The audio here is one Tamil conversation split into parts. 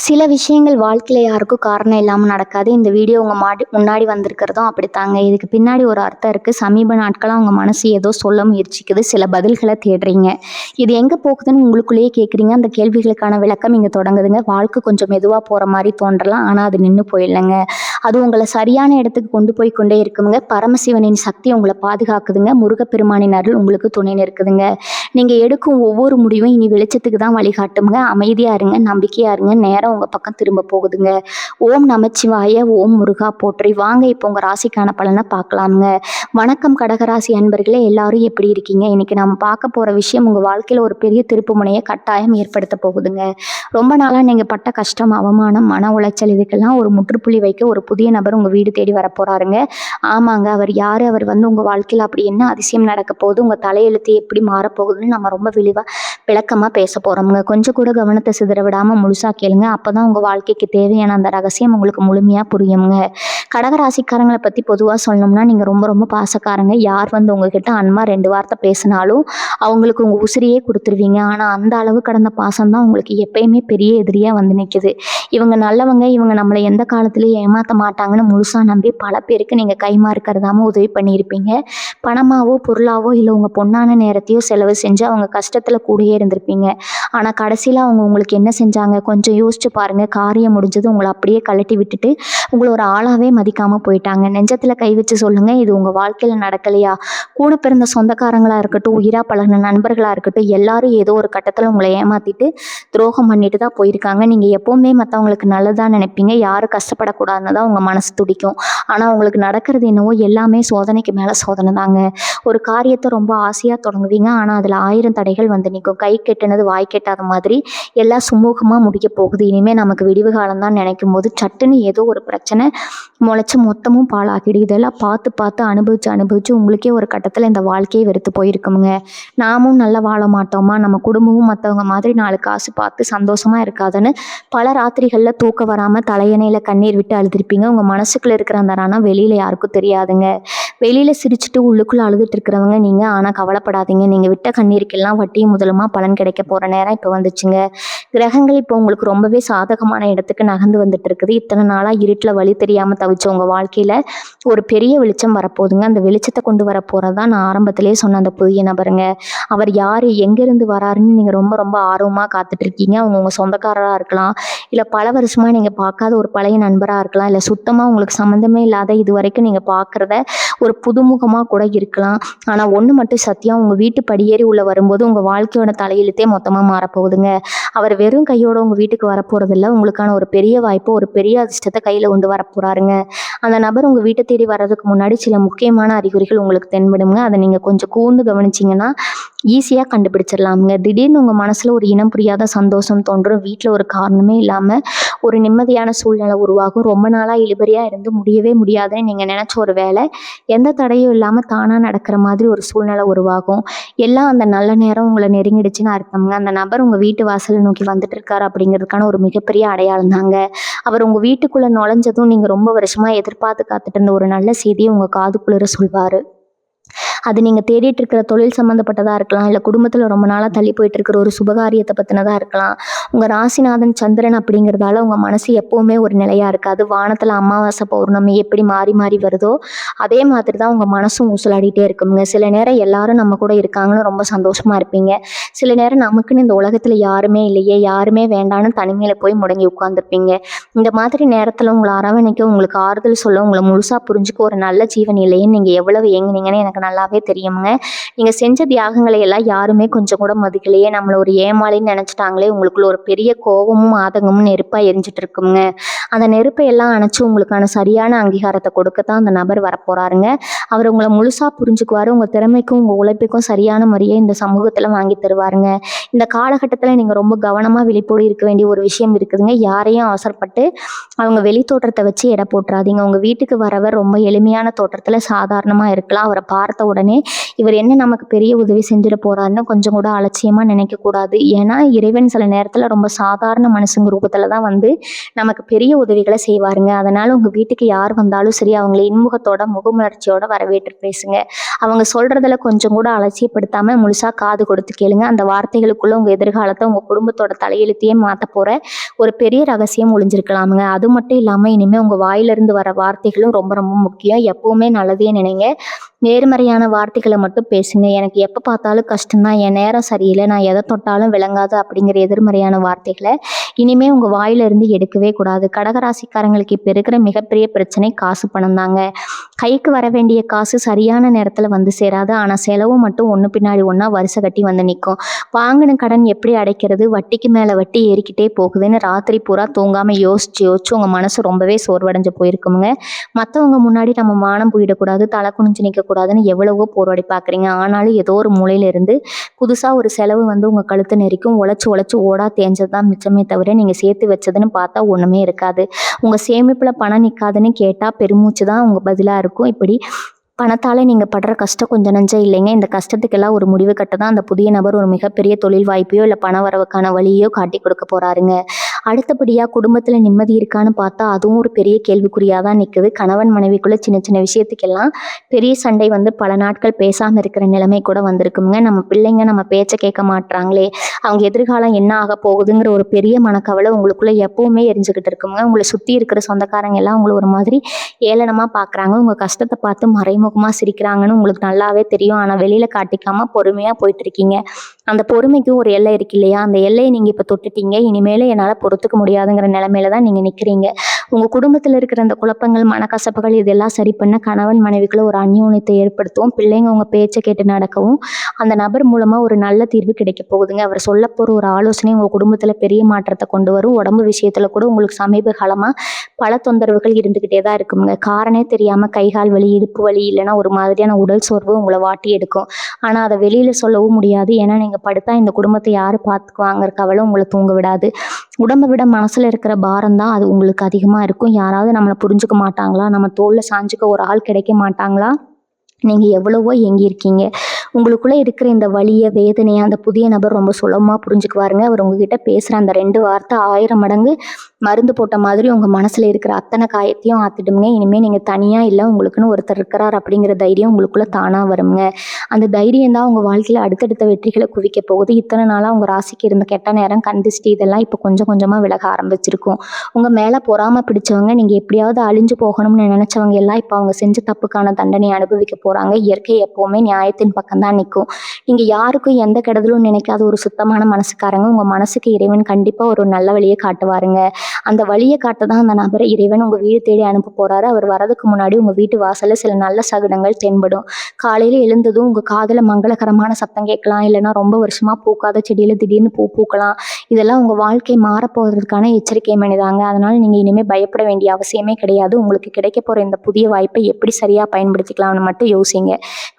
சில விஷயங்கள் வாழ்க்கையில யாருக்கும் காரணம் இல்லாமல் நடக்காது. இந்த வீடியோ உங்க முன்னாடி வந்திருக்கிறதும் அப்படித்தாங்க. இதுக்கு பின்னாடி ஒரு அர்த்தம் இருக்கு. சமீப நாட்களா உங்க மனசு ஏதோ சொல்ல முயற்சிக்குது. சில பதில்களை தேடுறீங்க. இது எங்க போகுதுன்னு உங்களுக்குள்ளேயே கேட்குறீங்க. அந்த கேள்விகளுக்கான விளக்கம் இங்க தொடங்குதுங்க. வாழ்க்கை கொஞ்சம் மெதுவா போற மாதிரி தோன்றலாம். ஆனா அது நின்று போயிடலைங்க. அது உங்களை சரியான இடத்துக்கு கொண்டு போய் கொண்டே இருக்குங்க. பரமசிவனின் சக்தி உங்களை பாதுகாக்குதுங்க. முருகப்பெருமானின் அருள் உங்களுக்கு துணை நிற்குதுங்க. நீங்க எடுக்கும் ஒவ்வொரு முடிவும் இனி வெளிச்சத்துக்கு தான் வழிகாட்டுங்க. அமைதியா இருங்க, நம்பிக்கையா இருங்க. நேரம் உங்க பக்கம் திரும்ப போகுதுங்க. ஓம் நமச்சிவாய, ஓம் முருகா போற்றி. வாங்க இப்போ உங்க ராசிக்கான பலனை பார்க்கலாமுங்க. வணக்கம் கடகராசி அன்பர்களே, எல்லாரும் எப்படி இருக்கீங்க? இன்னைக்கு நம்ம பார்க்க போற விஷயம் உங்க வாழ்க்கையில ஒரு பெரிய திருப்பு முனையை கட்டாயம் ஏற்படுத்த போகுதுங்க. ரொம்ப நாளா நீங்க பட்ட கஷ்டம், அவமானம், மன உளைச்சல் இதுக்கெல்லாம் ஒரு முற்றுப்புள்ளி வைக்க ஒரு புதிய நபர் உங்க வீடு தேடி வர போறாருங்க. ஆமாங்க, அவர் யாரு? அவர் உங்க வாழ்க்கையில அப்படி என்ன அதிசயம் நடக்க போகுது? உங்க தலையெழுத்து எப்படி மாறப்போகுதுன்னு நம்ம ரொம்ப விளக்கமா பேச போறோம்ங்க. கொஞ்சம் கூட கவனத்தை சிதற விடாம முழுசா கேளுங்க. அப்பதான் உங்க வாழ்க்கைக்கு தேவையான அந்த ரகசியம் உங்களுக்கு முழுமையா புரியுங்க. கடகராசிக்காரங்களை பத்தி பொதுவா சொல்லணும்னா, நீங்க ரொம்ப ரொம்ப பாசக்காரங்க. யார் உங்ககிட்ட அன்பா 2 வார்த்தை பேசினாலும் அவங்களுக்கு உங்க உசிரியே கொடுத்துருவீங்க. ஆனா அந்த அளவு கடந்த பாசம் தான் உங்களுக்கு எப்பயுமே பெரிய எதிரியா வந்து நிக்குது. இவங்க நல்லவங்க, இவங்க நம்மளை எந்த காலத்திலயும் ஏமாத்த மாட்டாங்கன்னு முழுசா நம்பி பல பேருக்கு நீங்க கைமாறு கருதாம உதவி பண்ணியிருப்பீங்க. பணமாவோ பொருளாவோ இல்லை உங்க பொண்ணான நேரத்தையோ செலவு செஞ்சு அவங்க கஷ்டத்துல கூடயே இருந்திருப்பீங்க. ஆனா கடைசியில அவங்க உங்களுக்கு என்ன செஞ்சாங்க? கொஞ்சம் யோசிச்சு பாருங்க. காரியம் முடிஞ்சது உங்களை அப்படியே கழட்டி விட்டுட்டு உங்களை ஒரு ஆளாவே மதிக்காம போயிட்டாங்க. நெஞ்சத்துல கை வச்சு சொல்லுங்க, இது உங்க வாழ்க்கையில நடக்கலையா? கூட பிறந்த சொந்தக்காரங்களா இருக்கட்டும், உயிரா பழகின நண்பர்களா இருக்கட்டும், எல்லாரும் ஏதோ ஒரு கட்டத்துல உங்களை ஏமாத்திட்டு துரோகம் பண்ணிட்டு தான் போயிருக்காங்க. நீங்க எப்பவுமே மற்றவங்களுக்கு நல்லதா நினைப்பீங்க. யாரும் கஷ்டப்படக்கூடாதுன்னு தான் உங்க மனசு துடிக்கும். ஆனா உங்களுக்கு நடக்கிறது என்னவோ எல்லாமே சோதனைக்கு மேல சோதனை தாங்க. ஒரு காரியத்தை ரொம்ப ஆசையா தொடங்குவீங்க. ஆனா அதுல 1000 தடைகள் வந்து நிற்கும். கை கெட்டினது வாய் கெட்டாத மாதிரி எல்லாம் சுமூகமா முடிக்க போகுது. இனிமே நமக்கு விடிவு காலம் தான் நினைக்கும் போது சட்டுன்னு ஏதோ ஒரு பிரச்சனை முளைச்சு மொத்தமும் பாழாக்கிடு. இதெல்லாம் பார்த்து பார்த்து அனுபவிச்சு உங்களுக்கே ஒரு கட்டத்துல இந்த வாழ்க்கையை வெறுத்து போயிருக்குங்க. நாமும் நல்லா வாழ மாட்டோமா? நம்ம குடும்பமும் மற்றவங்க மாதிரி 4 காசு பார்த்து சந்தோஷமா இருக்காதுன்னு பல ராத்திரிகள்ல தூக்க வராம தலையணையில கண்ணீர் விட்டு அழுதுருப்பீங்க. உங்க மனசுக்குள்ள இருக்கிற அந்த ரணம் வெளியில யாருக்கும் தெரியாதுங்க. வெளியில சிரிச்சுட்டு உள்ளுக்குள்ள அழுதுட்டு இருக்கிறவங்க நீங்க. ஆனா கவலைப்படாதீங்க. நீங்க விட்ட கண்ணீருக்கெல்லாம் வட்டியும் முதலுமா பலன் கிடைக்க போற நேரம் இப்போ வந்துச்சுங்க. கிரகங்கள் இப்போ உங்களுக்கு ரொம்பவே சாதகமான இடத்துக்கு நகர்ந்து வந்துட்டு இருக்குது. இத்தனை நாளா இருட்டுல வழி தெரியாம தவிச்ச உங்க வாழ்க்கையில ஒரு பெரிய வெளிச்சம் வரப்போகுதுங்க. அந்த வெளிச்சத்தை கொண்டு வர போறதான் நான் ஆரம்பத்திலேயே சொன்ன அந்த புதிய நபருங்க. அவர் யாரு, எங்கிருந்து வராருன்னு நீங்க ரொம்ப ரொம்ப ஆர்வமா காத்துட்டு இருக்கீங்க. அவங்க உங்க சொந்தக்காரரா இருக்கலாம், இல்ல பல வருஷமா நீங்க பார்க்காத ஒரு பழைய நண்பரா இருக்கலாம், இல்ல சுத்தமா உங்களுக்கு சம்மந்தமே இல்லாத இது வரைக்கும் நீங்க பார்க்கறத ஒரு புதுமுகமா கூட இருக்கலாம். ஆனா ஒண்ணு மட்டும் சத்தியம், உங்க வீட்டு படியேறி உள்ள வரும்போது உங்க வாழ்க்கையோட தலையெழுத்தே மொத்தமா மாறப்போகுதுங்க. அவர் வெறும் கையோட உங்க வீட்டுக்கு வரப்போறதில்ல, உங்களுக்கான ஒரு பெரிய வாய்ப்பு, ஒரு பெரிய அதிர்ஷ்டத்தை கையில கொண்டு வரப்போறாருங்க. அந்த நபர் உங்க வீட்டை தேடி வர்றதுக்கு முன்னாடி சில முக்கியமான அறிகுறிகள் உங்களுக்கு தென்படுங்க. அதை நீங்க கொஞ்சம் கூர்ந்து கவனிச்சிங்கன்னா ஈஸியா கண்டுபிடிச்சிடலாமுங்க. திடீர்னு உங்க மனசுல ஒரு இனம் புரியாத சந்தோஷம் தோன்றும். வீட்டுல ஒரு காரணமே இல்லாம ஒரு நிம்மதியான சூழ்நிலை உருவாகும். ரொம்ப நாளா இழுபறியா இருந்து முடியவே முடியாதுன்னு நீங்க நினைச்ச ஒரு வேலை எந்த தடையும் இல்லாம தானா நடக்கிற மாதிரி ஒரு சூழ்நிலை உருவாகும். எல்லாம் அந்த நல்ல நேரம் உங்களை நெருங்கிடுச்சுன்னு அர்த்தம்ங்க. அந்த நபர் உங்க வீட்டு வாசலை நோக்கி வந்துட்டு இருக்காரு அப்படிங்கிறதுக்கான ஒரு மிகப்பெரிய அடையாளம் தாங்க. அவர் உங்க வீட்டுக்குள்ள நுழைஞ்சதும் நீங்க ரொம்ப வருஷமா எதிர்பார்த்து காத்துட்டு இருந்த ஒரு நல்ல செய்தியை உங்க காதுக்குள்ள சொல்வாரு. அது நீங்க தேடிட்டு இருக்கிற தொழில் சம்மந்தப்பட்டதா இருக்கலாம், இல்லை குடும்பத்தில் ரொம்ப நாளாக தள்ளி போயிட்டு இருக்கிற ஒரு சுபகாரியத்தை பற்றினதா இருக்கலாம். உங்கள் ராசிநாதன் சந்திரன் அப்படிங்கிறதால உங்கள் மனசு எப்போவுமே ஒரு நிலையாக இருக்காது. வானத்தில் அமாவாசை பௌர்ணமி எப்படி மாறி மாறி வருதோ அதே மாதிரி தான் உங்கள் மனசும் ஊசலாடிட்டே இருக்குங்க. சில நேரம் எல்லாரும் நம்ம கூட இருக்காங்கன்னு ரொம்ப சந்தோஷமாக இருப்பீங்க. சில நேரம் நமக்குன்னு இந்த உலகத்தில் யாருமே இல்லையே, யாருமே வேண்டான்னு தனிமையில் போய் முடங்கி உட்காந்துருப்பீங்க. இந்த மாதிரி நேரத்தில் உங்களை அரவணைக்க, உங்களுக்கு ஆறுதல் சொல்ல, உங்களை முழுசாக புரிஞ்சுக்க ஒரு நல்ல ஜீவன் இல்லையேன்னு நீங்கள் எவ்வளவு ஏங்குனீங்கன்னு எனக்கு நல்லாவே தெரியுங்க. நீங்க செஞ்ச தியாகங்களை எல்லாம் யாருமே கொஞ்சம் கூட மதிக்கலையே, நம்மள ஒரு ஏமாளின்னு நினைச்சிட்டாங்களே, உங்களுக்குள்ள ஒரு பெரிய கோபமும் ஆதங்கமும் நெருப்பா எரிஞ்சிட்டு இருக்குங்க. அந்த நெருப்பை எல்லாம் அணைச்சு உங்களுக்கான சரியான அங்கீகாரத்தை கொடுக்கத்தான் அந்த நபர் வரப்போறாருங்க. அவர் உங்களை முழுசா புரிஞ்சுக்குவாரு. உங்க திறமைக்கும் உங்க உழைப்புக்கும் சரியான முறையை இந்த சமூகத்துல வாங்கி தருவாருங்க. இந்த காலகட்டத்துல நீங்க ரொம்ப கவனமா விழிப்போடு இருக்க வேண்டிய ஒரு விஷயம் இருக்குதுங்க. யாரையும் அவசரப்பட்டு அவங்க வெளி தோற்றத்தை வச்சு எடை போட்டுறாதீங்க. உங்க வீட்டுக்கு வரவர் ரொம்ப எளிமையான தோற்றத்துல சாதாரணமா இருக்கலாம். அவரை பார்த்த உடனே உடனே இவர் என்ன நமக்கு பெரிய உதவி செஞ்சிட போறாருன்னு கொஞ்சம் கூட அலட்சியமாக நினைக்கக்கூடாது. ஏன்னா இறைவன் சில நேரத்தில் ரொம்ப சாதாரண மனுஷங்க ரூபத்தில் தான் வந்து நமக்கு பெரிய உதவிகளை செய்வாருங்க. அதனால் உங்கள் வீட்டுக்கு யார் வந்தாலும் சரி அவங்கள இன்முகத்தோட முகமலர்ச்சியோட வரவேற்று பேசுங்க. அவங்க சொல்கிறதில் கொஞ்சம் கூட அலட்சியப்படுத்தாமல் முழுசாக காது கொடுத்து கேளுங்க. அந்த வார்த்தைகளுக்குள்ளே உங்கள் எதிர்காலத்தை உங்கள் குடும்பத்தோட தலையெழுத்தையே மாற்ற போகிற ஒரு பெரிய ரகசியம் ஒளிஞ்சிருக்கலாமுங்க. அது மட்டும் இல்லாமல் இனிமேல் உங்கள் வாயிலிருந்து வர வார்த்தைகளும் ரொம்ப ரொம்ப முக்கியம். எப்போவுமே நல்லதே நினைங்க. நேர்மறையான வார்த்தைகளை மட்டும் பேசுங்க. எனக்கு எப்போ பார்த்தாலும் கஷ்டம்தான், என் நேரம் சரியில்லை, நான் எதை தொட்டாலும் விளங்காது அப்படிங்கிற எதிர்மறையான வார்த்தைகளை இனிமேல் உங்கள் வாயிலிருந்து எடுக்கவே கூடாது. கடகராசிக்காரங்களுக்கு இப்போ இருக்கிற மிகப்பெரிய பிரச்சனை காசு பணம் தாங்க. கைக்கு வர வேண்டிய காசு சரியான நேரத்தில் வந்து சேராது. ஆனால் செலவு மட்டும் ஒன்று பின்னாடி ஒன்றா வரிசை கட்டி வந்து நிற்கும். வாங்கின கடன் எப்படி அடைக்கிறது, வட்டிக்கு மேலே வட்டி ஏறிக்கிட்டே போகுதுன்னு ராத்திரி பூரா தூங்காமல் யோசிச்சு யோசிச்சு உங்கள் மனசு ரொம்பவே சோர்வடைஞ்சு போயிருக்குங்க. மற்றவங்க முன்னாடி நம்ம மானம் போயிடக்கூடாது, தலை குனிஞ்சு நிற்கக்கூடாதுன்னு எவ்வளவோ போராடி பார்க்குறீங்க. ஆனாலும் ஏதோ ஒரு மூலையிலிருந்து புதுசாக ஒரு செலவு வந்து உங்கள் கழுத்து நெரிக்கும். உழைச்சி உழைச்சி ஓடா தேஞ்சது தான் மிச்சமே தவிர நீங்கள் சேர்த்து வச்சதுன்னு பார்த்தா ஒன்றுமே இருக்காது. உங்கள் சேமிப்பில் பணம் நிற்காதுன்னு கேட்டால் பெருமூச்சு தான் உங்கள் பதிலாக இருக்கும். இப்படி பணத்தால் நீங்கள் படுற கஷ்டம் கொஞ்சம் நஞ்சம் இல்லைங்க. இந்த கஷ்டத்துக்கெல்லாம் ஒரு முடிவு கட்ட தான் அந்த புதிய நபர் ஒரு மிகப்பெரிய தொழில் வாய்ப்பையோ இல்லை பண வரவுக்கான வழியோ காட்டி கொடுக்க போகிறாருங்க. அடுத்தபடியாக குடும்பத்தில் நிம்மதி இருக்கான்னு பார்த்தா அதுவும் ஒரு பெரிய கேள்விக்குறியாக தான் நிற்குது. கணவன் மனைவிக்குள்ளே சின்ன சின்ன விஷயத்துக்கெல்லாம் பெரிய சண்டை வந்து பல நாட்கள் பேசாமல் இருக்கிற நிலைமை கூட வந்திருக்குங்க. நம்ம பிள்ளைங்க நம்ம பேச்சை கேட்க மாட்றாங்களே, அவங்க எதிர்காலம் என்ன ஆக போகுதுங்கிற ஒரு பெரிய மனக்கவலை உங்களுக்குள்ளே எப்போவுமே எரிஞ்சுக்கிட்டு இருக்குங்க. உங்களை சுற்றி இருக்கிற சொந்தக்காரங்க எல்லாம் உங்களை ஒரு மாதிரி ஏளனமாக பார்க்குறாங்க. உங்கள் கஷ்டத்தை பார்த்து மறைமுகமாக சிரிக்கிறாங்கன்னு உங்களுக்கு நல்லாவே தெரியும். ஆனால் வெளியில் காட்டிக்காமல் பொறுமையாக போயிட்டு இருக்கீங்க. அந்த பொறுமைக்கும் ஒரு எல்லை இருக்கு இல்லையா? அந்த எல்லையை நீங்கள் இப்போ தொட்டுட்டீங்க. இனிமேல் என்னால் பொறுத்துக்க முடியாதுங்கிற நிலைமையில தான் நீங்கள் நிற்கிறீங்க. உங்கள் குடும்பத்தில் இருக்கிற அந்த குழப்பங்கள், மனக்கசப்புகள் இதெல்லாம் சரி பண்ண கணவன் மனைவிக்குள்ள ஒரு அந்யோன்யத்தை ஏற்படுத்தவும், பிள்ளைங்க உங்கள் பேச்சை கேட்டு நடக்கவும் அந்த நபர் மூலமாக ஒரு நல்ல தீர்வு கிடைக்க போகுதுங்க. அவர் சொல்ல போகிற ஒரு ஆலோசனை உங்கள் குடும்பத்தில் பெரிய மாற்றத்தை கொண்டு வரும். உடம்பு விஷயத்தில் கூட உங்களுக்கு சமீப காலமாக பல தொந்தரவுகள் இருந்துக்கிட்டே தான் இருக்குங்க. காரணமே தெரியாமல் கைகால் வலி, இடுப்பு வலி, இல்லைன்னா ஒரு மாதிரியான உடல் சோர்வு உங்களை வாட்டி எடுக்கும். ஆனால் அதை வெளியில் சொல்லவும் முடியாது. ஏன்னா நீங்கள் படுத்தா இந்த குடும்பத்தை யார் பார்த்துக்குவாங்கிற கவலை உங்களை தூங்க விடாது. உடம்பை விட மனசில் இருக்கிற பாரம் தான் அது உங்களுக்கு அதிகமாக இருக்கும். யாராவது நம்மளை புரிஞ்சுக்க மாட்டாங்களா, நம்ம தோளில் சாஞ்சுக்க ஒரு ஆள் கிடைக்க மாட்டாங்களா, நீங்கள் எவ்வளவோ ஏங்கியிருக்கீங்க. உங்களுக்குள்ளே இருக்கிற இந்த வலியை, வேதனையை அந்த புதிய நபர் ரொம்ப சுலபமாக புரிஞ்சுக்குவாருங்க. அவர் உங்ககிட்ட பேசுகிற அந்த 2 வார்த்தை 1000 மடங்கு மருந்து போட்ட மாதிரி உங்கள் மனசில் இருக்கிற அத்தனை காயத்தையும் ஆற்றிடுங்க. இனிமேல் நீங்கள் தனியாக இல்லை, உங்களுக்குன்னு ஒருத்தர் இருக்கிறார் அப்படிங்கிற தைரியம் உங்களுக்குள்ளே தானாக வருங்க. அந்த தைரியம் தான் உங்கள் வாழ்க்கையில் அடுத்தடுத்த வெற்றிகளை குவிக்க போகுது. இத்தனை நாளாக உங்கள் ராசிக்கு இருந்த கெட்ட நேரம், கண் திஷ்டி இதெல்லாம் இப்போ கொஞ்சம் கொஞ்சமாக விலக ஆரம்பிச்சிருக்கும். உங்கள் மேலே பொறாமை பிடிச்சவங்க, நீங்கள் எப்படியாவது அழிஞ்சு போகணும்னு நினச்சவங்க எல்லாம் இப்போ அவங்க செஞ்ச தப்புக்கான தண்டனை அனுபவிக்க போகிறாங்க. இயற்கை எப்போவுமே நியாயத்தின் பக்கம் தான் நிற்கும். நீங்கள் யாருக்கும் எந்த கெடுதலும் நினைக்காத ஒரு சுத்தமான மனசுக்காரங்க. உங்கள் மனசுக்கு இறைவன் கண்டிப்பாக ஒரு நல்ல வழியை காட்டுவாருங்க. அந்த வழியை காட்ட தான் அந்த நபரை இறைவன் உங்கள் வீடு தேடி அனுப்ப போகிறாரு. அவர் வரதுக்கு முன்னாடி உங்கள் வீட்டு வாசலில் சில நல்ல சகுனங்கள் தென்படும். காலையில் எழுந்ததும் உங்கள் காதில் மங்களகரமான சத்தம் கேட்கலாம். இல்லைன்னா ரொம்ப வருஷமாக பூக்காத செடியில் திடீர்னு பூக்கலாம். இதெல்லாம் உங்கள் வாழ்க்கை மாறப்போகிறதுக்கான எச்சரிக்கை மணிதாங்க. அதனால் நீங்கள் இனிமேல் பயப்பட வேண்டிய அவசியமே கிடையாது. உங்களுக்கு கிடைக்க போகிற இந்த புதிய வாய்ப்பை எப்படி சரியாக பயன்படுத்திக்கலாம்னு மட்டும் யோசிங்க.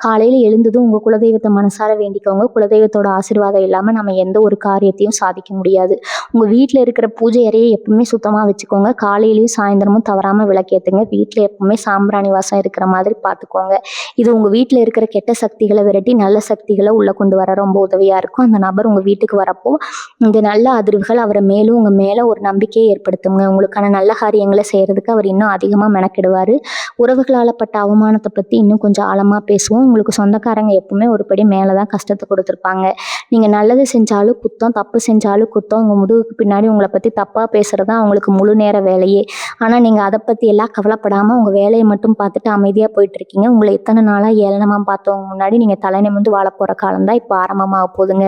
காலையில் எழுந்ததும் உங்கள் குலதெய்வத்தை மனசார வேண்டிக்கோங்க. குலதெய்வத்தோட ஆசீர்வாதம் இல்லாமல் நம்ம எந்த ஒரு காரியத்தையும் சாதிக்க முடியாது. உங்கள் வீட்டில் இருக்கிற பூஜை அறையை எப்பவுமே சுத்தமாக வச்சுக்கோங்க. காலையிலையும் சாயந்தரமும் தவறாமல் விளக்கேற்றுங்க. வீட்டில் எப்பவுமே சாம்பிராணி வாசம் இருக்கிற மாதிரி பார்த்துக்கோங்க. இது உங்கள் வீட்டில் இருக்கிற கெட்ட சக்திகளை விரட்டி நல்ல சக்திகளை உள்ளே கொண்டு வர ரொம்ப உதவியாக இருக்கும். அந்த நபர் உங்கள் வீட்டுக்கு வரப்போ இந்த நல்ல அதிர்வுகள் அவரை மேலும் உங்கள் மேலே ஒரு நம்பிக்கையை ஏற்படுத்துங்க. உங்களுக்கான நல்ல காரியங்களை செய்கிறதுக்கு அவர் இன்னும் அதிகமாக மெனக்கிடுவார். உறவுகளால் பட்ட அவமானத்தை பற்றி இன்னும் கொஞ்சம் ஆழமாக பேசுவோம். உங்களுக்கு சொந்தக்காரங்க எப்பவுமே ஒரு படி மேலே தான் கஷ்டத்தை கொடுத்துருப்பாங்க. நீங்கள் நல்லது செஞ்சாலும் குத்தம், தப்பு செஞ்சாலும் குத்தம். உங்கள் முதுகுக்கு பின்னாடி உங்களை பற்றி தப்பாக பேசுகிறது தான் அவங்களுக்கு முழு நேர வேலையே. ஆனால் நீங்கள் அதை பற்றி எல்லாம் கவலைப்படாமல் உங்கள் வேலையை மட்டும் பார்த்துட்டு அமைதியாக போயிட்டுருக்கீங்க. உங்களை இத்தனை நாளாக ஏளனமாக பார்த்தவங்க முன்னாடி நீங்கள் தலை நிமிர்ந்து வாழ போகிற காலம் தான் இப்போ ஆரம்பமாக போகுதுங்க.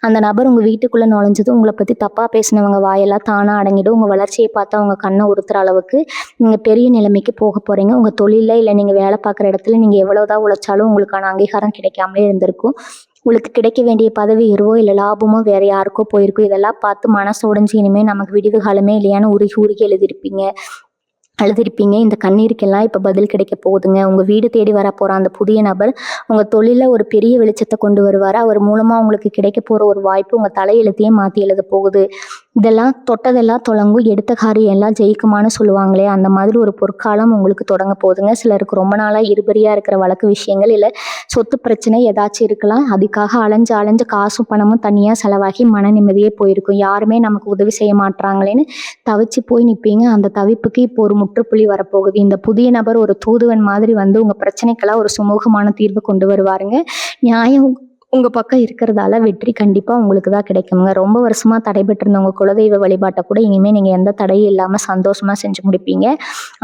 அந்த நபர் உங்கள் வீட்டுக்குள்ளே நுழைஞ்சதும் உங்களை பற்றி தப்பாக பேசினவங்க வாயெல்லாம் தானாக அடங்கிடும். உங்கள் வளர்ச்சியை பார்த்து அவங்க கண்ணை உறுத்துற அளவுக்கு நீங்கள் பெரிய நிலைமைக்கு போக போகிறீங்க. உங்கள் தொழிலில் இல்லை நீங்கள் வேலை பார்க்குற இடத்துல நீங்கள் எவ்வளோதான் உழைச்சாலும் உங்களுக்கான அங்கீகாரம் கிடைக்காமலே இருந்திருக்கும். உங்களுக்கு கிடைக்க வேண்டிய பதவி உயர்வோ இல்லை லாபமோ வேறு யாருக்கோ போயிருக்கும். இதெல்லாம் பார்த்து மனசு உடைஞ்சு இனிமேல் நமக்கு விடிவு காலமே இல்லையான்னு உருகி உருகி அழுதிருப்பீங்க. இந்த கண்ணீருக்கெல்லாம் இப்போ பதில் கிடைக்க போகுதுங்க. உங்கள் வீடு தேடி வர போகிற அந்த புதிய நபர் உங்கள் தொழிலில் ஒரு பெரிய வெளிச்சத்தை கொண்டு வருவார். அவர் மூலமாக உங்களுக்கு கிடைக்க போகிற ஒரு வாய்ப்பு உங்கள் தலையெழுத்தையே மாற்றி எழுத போகுது. இதெல்லாம் தொட்டதெல்லாம் தொடங்கும், எடுத்த காரியம் எல்லாம் ஜெயிக்குமான்னு சொல்லுவாங்களே, அந்த மாதிரி ஒரு பொற்காலம் உங்களுக்கு தொடங்க போகுதுங்க. சிலருக்கு ரொம்ப நாளா இழுபறியா இருக்கிற வழக்கு விஷயங்கள், இல்ல சொத்து பிரச்சனை ஏதாச்சும் இருக்கலாம். அதுக்காக அலைஞ்சு அலைஞ்சு காசும் பணமும் தனியா செலவாகி மன நிம்மதியே போயிருக்கும். யாருமே நமக்கு உதவி செய்ய மாட்றாங்களேன்னு தவிச்சு போய் நிப்பீங்க. அந்த தவிப்புக்கு இப்போ ஒரு முற்றுப்புள்ளி வரப்போகுது. இந்த புதிய நபர் ஒரு தூதுவன் மாதிரி வந்து உங்க பிரச்சனைக்கெல்லாம் ஒரு சுமூகமான தீர்வு கொண்டு வருவாருங்க. நியாயம் உங்க பக்கம் இருக்கிறதால வெற்றி கண்டிப்பா உங்களுக்கு தான் கிடைக்குங்க. ரொம்ப வருஷமா தடைபெற்றிருந்த உங்க குலதெய்வ வழிபாட்டை கூட இனிமே நீங்க எந்த தடையும் இல்லாம சந்தோஷமா செஞ்சு முடிப்பீங்க.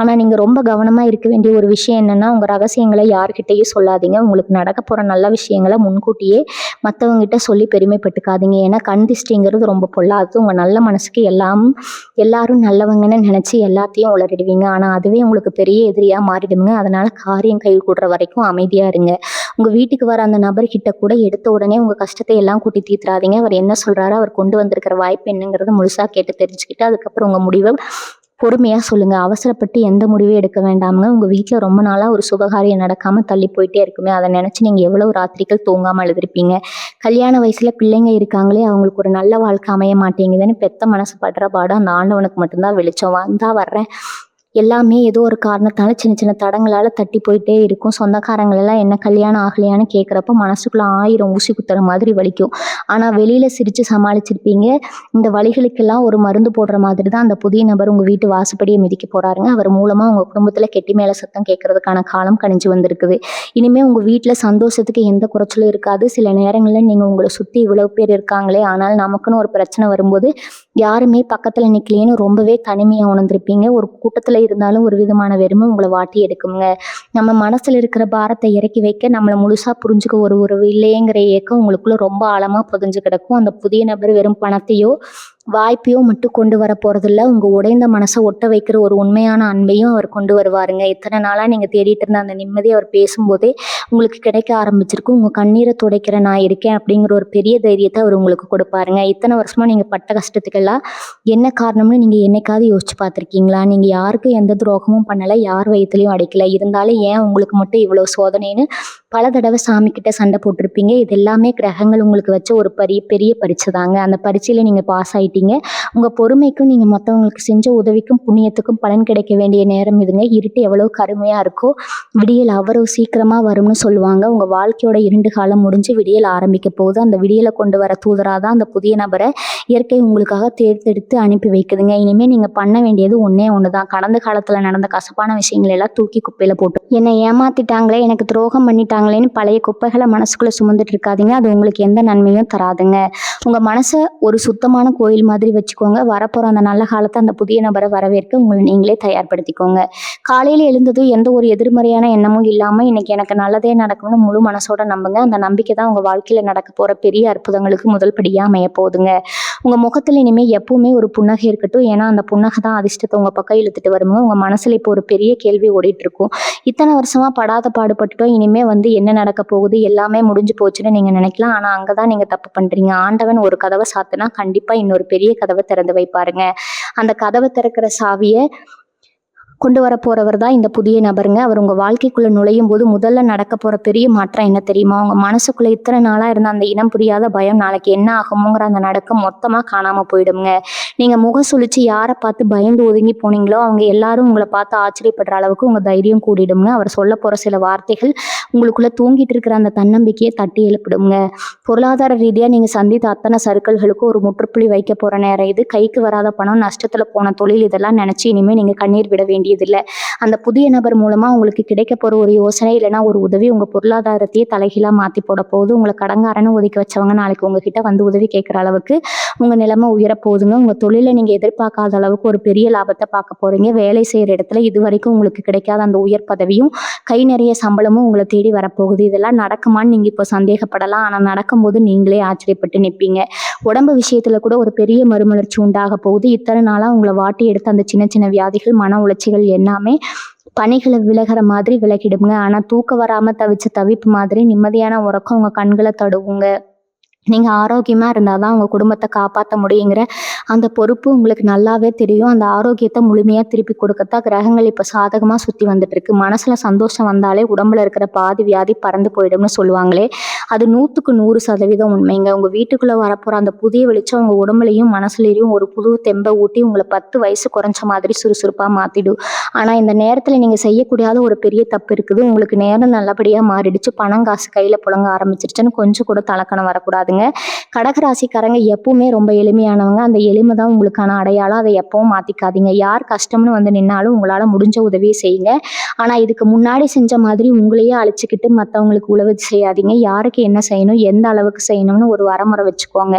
ஆனா நீங்க ரொம்ப கவனமா இருக்க வேண்டிய ஒரு விஷயம் என்னன்னா, உங்க ரகசியங்களை யார்கிட்டயும் சொல்லாதீங்க. உங்களுக்கு நடக்க போற நல்ல விஷயங்களை முன்கூட்டியே மத்தவங்ககிட்ட சொல்லி பெருமைப்பட்டுக்காதீங்க. ஏன்னா கண் திஷ்டிங்கிறது ரொம்ப பொல்லாதது. உங்க நல்ல மனசுக்கு எல்லாரும் நல்லவங்கன்னு நினைச்சு எல்லாத்தையும் உளறிடுவீங்க. ஆனா அதுவே உங்களுக்கு பெரிய எதிரியா மாறிடுங்க. அதனால காரியம் கை கூடுற வரைக்கும் அமைதியா இருங்க. உங்க வீட்டுக்கு வர அந்த நபர்கிட்ட கூட எடுத்த உடனே உங்க கஷ்டத்தை எல்லாம் கூட்டி தீர்த்துறாதீங்க. அவர் என்ன சொல்றாரு, அவர் கொண்டு வந்திருக்கிற வாய்ப்பு என்னங்கிறத முழுசா கேட்டு தெரிஞ்சுக்கிட்டு அதுக்கப்புறம் உங்க முடிவை பொறுமையா சொல்லுங்க. அவசரப்பட்டு எந்த முடிவும் எடுக்க வேண்டாமுங்க. உங்க வீட்டுல ரொம்ப நாளா ஒரு சுபகாரியம் நடக்காம தள்ளி போயிட்டே இருக்குமே, அதை நினைச்சு நீங்க எவ்வளவு ராத்திரிகள் தூங்காம அழுதுருப்பீங்க. கல்யாண வயசுல பிள்ளைங்க இருக்காங்களே, அவங்களுக்கு ஒரு நல்ல வாழ்க்கை அமைய மாட்டேங்குதுன்னு பெத்த மனசு படுற பாடம் அந்த ஆண்டவனுக்கு மட்டும்தான் வெளிச்சம். வந்தா வர்றேன், எல்லாமே ஏதோ ஒரு காரணத்தால சின்ன சின்ன தடங்களால தட்டி போயிட்டே இருக்கும். சொந்தக்காரங்கள் எல்லாம் என்ன கல்யாணம் ஆகலையான்னு கேட்குறப்ப மனசுக்குள்ள 1000 ஊசி குத்துற மாதிரி வலிக்கும். ஆனா வெளியில சிரிச்சு சமாளிச்சிருப்பீங்க. இந்த வலிகளுக்கெல்லாம் ஒரு மருந்து போடுற மாதிரி தான் அந்த புதிய நபர் உங்க வீட்டு வாசப்படியை மிதிக்க போறாருங்க. அவர் மூலமா உங்க குடும்பத்துல கெட்டி மேல சத்தம் கேட்கறதுக்கான காலம் கணிஞ்சு வந்திருக்குது. இனிமே உங்க வீட்டுல சந்தோஷத்துக்கு எந்த குறைச்சலும் இருக்காது. சில நேரங்கள்ல நீங்க உங்களை சுத்தி இவ்வளவு பேர் இருக்காங்களே, ஆனால் நமக்குன்னு ஒரு பிரச்சனை வரும்போது யாருமே பக்கத்துல நிக்கலையேன்னு ரொம்பவே தனிமையா உணர்ந்திருப்பீங்க. ஒரு கூட்டத்துல இருந்தாலும் ஒரு விதமான வெறுமை உங்களை வாட்டி எடுக்குங்க. நம்ம மனசுல இருக்கிற பாரத்தை இறக்கி வைக்க நம்மளை முழுசா புரிஞ்சுக்க ஒரு உறவு இல்லையேங்கிற ஏக்கம் உங்களுக்குள்ள ரொம்ப ஆழமா புதைஞ்சு கிடக்கும். அந்த புதிய நபர் வெறும் பணத்தையோ வாய்ப்பையோ மட்டும் கொண்டு வர போறதில்ல. உங்க உடைந்த மனசை ஒட்ட வைக்கிற ஒரு உண்மையான அன்பையும் அவர் கொண்டு வருவாருங்க. இத்தனை நாளா நீங்க தேடிட்டு இருந்த அந்த நிம்மதி அவர் பேசும்போதே உங்களுக்கு கிடைக்க ஆரம்பிச்சிருக்கும். உங்க கண்ணீரை துடைக்கிற நான் இருக்கேன் அப்படிங்கிற ஒரு பெரிய தைரியத்தை அவர் உங்களுக்கு கொடுப்பாருங்க. இத்தனை வருஷமா நீங்க பட்ட கஷ்டத்துக்கெல்லாம் என்ன காரணம்னு நீங்க என்னைக்காவது யோசிச்சு பார்த்துருக்கீங்களா? நீங்க யாருக்கும் எந்த துரோகமும் பண்ணல, யார் வயிற்றுலையும் அடைக்கல. இருந்தாலும் ஏன் உங்களுக்கு மட்டும் இவ்வளவு சோதனைன்னு பல தடவை சாமி கிட்ட சண்டை போட்டிருப்பீங்க. இது எல்லாமே கிரகங்கள் உங்களுக்கு வச்ச ஒரு பெரிய பரீட்சை தாங்க. அந்த பரீட்சையில நீங்க பாஸ் ஆயிட்டீங்க. உங்க பொறுமைக்கும் நீங்க மற்றவங்களுக்கு செஞ்ச உதவிக்கும் புண்ணியத்துக்கும் பலன் கிடைக்க வேண்டிய நேரம் இதுங்க. இருட்டு எவ்வளவு கருமையா இருக்கோ விடியல் அவ்வளவு சீக்கிரமா வரும்னு சொல்லுவாங்க. உங்க வாழ்க்கையோட 2 காலம் முடிஞ்சு விடியல் ஆரம்பிக்க போகுது. அந்த விடியலை கொண்டு வர தூதராதான் அந்த புதிய நபரை இயற்கை உங்களுக்காக தேர்ந்தெடுத்து அனுப்பி வைக்குதுங்க. இனிமே நீங்க பண்ண வேண்டியது ஒன்னே ஒண்ணுதான். கடந்த காலத்துல நடந்த கசப்பான விஷயங்கள் எல்லாம் தூக்கி குப்பையில போட்டு என்னை ஏமாத்திட்டாங்களே, எனக்கு துரோகம் பண்ணிட்டாங்களேன்னு பழைய குப்பைகளை மனசுக்குள்ள சுமந்துட்டு இருக்காதீங்க. அது உங்களுக்கு எந்த நன்மையும் தராதுங்க. உங்க மனசை ஒரு சுத்தமான கோயில் மாதிரி வச்சுக்கோங்க. வரப்போற அந்த நல்ல காலத்தை அந்த புதிய நபரை வரவேற்க உங்களை நீங்களே தயார்படுத்திக்கோங்க. காலையில எழுந்ததும் எந்த ஒரு எதிர்மறையான எண்ணமும் இல்லாம இன்னைக்கு எனக்கு நல்லதே நடக்கும்னு முழு மனசோட நம்புங்க. அந்த நம்பிக்கை தான் உங்க வாழ்க்கையில நடக்க போற பெரிய அற்புதங்களுக்கு முதல் படியா அமைய போகுதுங்க. உங்க முகத்துல இனிமே எப்பவுமே ஒரு புன்னகை இருக்கட்டும். ஏன்னா அந்த புன்னகை தான் அதிர்ஷ்டத்தை உங்க பக்கம் இழுத்துட்டு வருங்க. உங்க மனசுல இப்போ ஒரு பெரிய கேள்வி ஓடிட்டு இருக்கும். இத்தனை வருஷமா படாத பாடுபட்டுட்டோம், இனிமே வந்து என்ன நடக்க போகுது, எல்லாமே முடிஞ்சு போச்சுன்னு நீங்க நினைக்கலாம். ஆனா அங்கதான் நீங்க தப்பு பண்றீங்க. ஆண்டவன் ஒரு கதவை சாத்தினா கண்டிப்பா இன்னொரு பெரிய கதவை திறந்து வைப்பாருங்க. அந்த கதவை திறக்கிற சாவியை கொண்டு வர போறவர் தான் இந்த புதிய நபருங்க. அவர் உங்க வாழ்க்கைக்குள்ள நுழையும் போது முதல்ல நடக்க போற பெரிய மாற்றம் என்ன தெரியுமா? உங்க மனசுக்குள்ள இத்தனை நாளா இருந்த அந்த இனம் புரியாத பயம், நாளைக்கு என்ன ஆகுமோங்கிற அந்த நடக்கம் மொத்தமா காணாம போயிடுங்க. நீங்க முகம் சுழிச்சு யாரை பார்த்து பயந்து ஒதுங்கி போனீங்களோ அவங்க எல்லாரும் உங்களை பார்த்து ஆச்சரியப்படுற அளவுக்கு உங்க தைரியம் கூடிடுங்க. அவர் சொல்ல போற சில வார்த்தைகள் உங்களுக்குள்ள தூங்கிட்டு இருக்கிற அந்த தன்னம்பிக்கையை தட்டி எழுப்பிடுங்க. பொருளாதார ரீதியா நீங்க சந்தித்த அத்தனை சறுக்கல்களுக்கும் ஒரு முற்றுப்புள்ளி வைக்க போற நேரம் இது. கைக்கு வராத பணம், நஷ்டத்துல போன தொழில், இதெல்லாம் நினைச்சு இனிமே நீங்க கண்ணீர் விட வேண்டியதில்லை. அந்த புதிய நபர் மூலமா உங்களுக்கு கிடைக்க போற ஒரு யோசனை இல்லைன்னா ஒரு உதவி உங்க பொருளாதாரத்தையே தலைகீழா மாத்தி போட போகுது. உங்களை கடங்காரன்னு ஒதுக்கி வச்சவங்க நாளைக்கு உங்ககிட்ட வந்து உதவி கேட்கிற அளவுக்கு உங்க நிலைமை உயர போகுதுங்க. உங்க தொழிலை நீங்க எதிர்பார்க்காத அளவுக்கு ஒரு பெரிய லாபத்தை பார்க்க போறீங்க. வேலை செய்யற இடத்துல இது வரைக்கும் உங்களுக்கு கிடைக்காத அந்த உயர் பதவியும் கை நிறைய சம்பளமும் உங்களை தேடி வரப்போகுது. இதெல்லாம் நடக்குமான்னு நீங்க இப்போ சந்தேகப்படலாம். ஆனா நடக்கும்போது நீங்களே ஆச்சரியப்பட்டு நிற்பீங்க. உடம்பு விஷயத்துல கூட ஒரு பெரிய மறுமலர்ச்சி உண்டாக போகுது. இத்தனை நாளா உங்களை வாட்டி எடுத்த அந்த சின்ன சின்ன வியாதிகள், மன உளைச்சிகள் எல்லாமே பனிகளை விலகிற மாதிரி விலகிடுங்க. ஆனா தூக்க வராம தவிச்ச தவிப்பு மாதிரி நிம்மதியான உறக்கம் உங்க கண்களை தடுவுங்க. நீங்கள் ஆரோக்கியமாக இருந்தால் தான் உங்கள் குடும்பத்தை காப்பாற்ற முடியுங்கிற அந்த பொறுப்பு உங்களுக்கு நல்லாவே தெரியும். அந்த ஆரோக்கியத்தை முழுமையாக திருப்பி கொடுக்கத்தான் கிரகங்கள் இப்போ சாதகமாக சுற்றி வந்துட்டுருக்கு. மனசில் சந்தோஷம் வந்தாலே உடம்புல இருக்கிற பாதி வியாதி பறந்து போயிடும்னு சொல்லுவாங்களே, அது 100க்கு 100% உண்மைங்க. உங்கள் வீட்டுக்குள்ளே வரப்போகிற அந்த புதிய வெளிச்சம் உங்கள் உடம்புலையும் மனசுலையும் ஒரு புது தெம்பை ஊட்டி உங்களை 10 வயசு குறைஞ்ச மாதிரி சுறுசுறுப்பாக மாற்றிடும். ஆனால் இந்த நேரத்தில் நீங்கள் செய்யக்கூடாத ஒரு பெரிய தப்பு இருக்குது. உங்களுக்கு நேரம் நல்லபடியாக மாறிடுச்சு, பணம் காசு கையில் புழங்க ஆரம்பிச்சிருச்சுன்னு கொஞ்சம் கூட தலக்கணம் வரக்கூடாதுங்க. கடகராசிக்காரங்க எப்பவுமே ரொம்ப எளிமையானவங்க. அந்த எளிமை தான் உங்களுக்கான அடையாளம். அதை எப்பவும் மாத்திக்காதீங்க. யார் கஷ்டம்னு வந்து நின்னாலும் உங்களால முடிஞ்ச உதவியை செய்யுங்க. ஆனா இதுக்கு முன்னாடி செஞ்ச மாதிரி உங்களையே அழிச்சுக்கிட்டு மற்றவங்களுக்கு உதவி செய்யாதீங்க. யாருக்கு என்ன செய்யணும், எந்த அளவுக்கு செய்யணும்னு ஒரு வரமுறை வச்சுக்கோங்க.